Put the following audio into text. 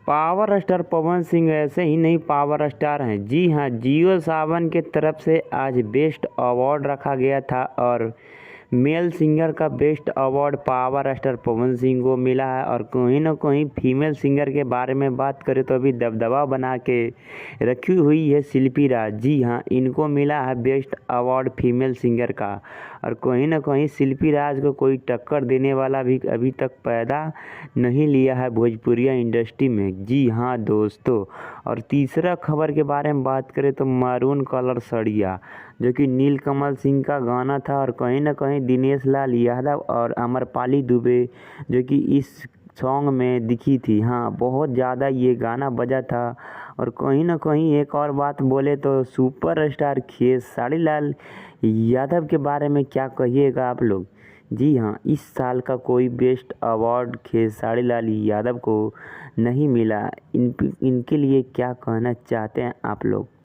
Power star Pawan Singh ऐसे ही नहीं power star हैं। जी हाँ, जियो सावन के तरफ से आज बेस्ट अवार्ड रखा गया था और मेल सिंगर का best award power star Pawan Singh को मिला है। और कहीं ना कहीं फीमेल सिंगर के बारे में बात करें तो अभी दबदबा बना के रखी हुई है शिल्पी राज। जी हाँ, इनको मिला है बेस्ट अवार्ड फीमेल सिंगर का। और कहीं ना कहीं शिल्पी राज को कोई टक्कर देने वाला भी अभी तक पैदा नहीं लिया है भोजपुरिया इंडस्ट्री में। जी हाँ दोस्तों, और तीसरा खबर के बारे में बात करें तो मारून कलर सड़िया, जो कि नीलकमल सिंह का गाना था। और कहीं ना कहीं दिनेश लाल यादव और अमरपाली दुबे जो कि इस सॉन्ग में दिखी थी। हाँ, बहुत ज़्यादा ये गाना बजा था। और कहीं ना कहीं एक और बात बोले तो सुपरस्टार खेसारी लाल यादव के बारे में क्या कहिएगा आप लोग। जी हाँ, इस साल का कोई बेस्ट अवार्ड खेसारी लाल यादव को नहीं मिला। इनके लिए क्या कहना चाहते हैं आप लोग।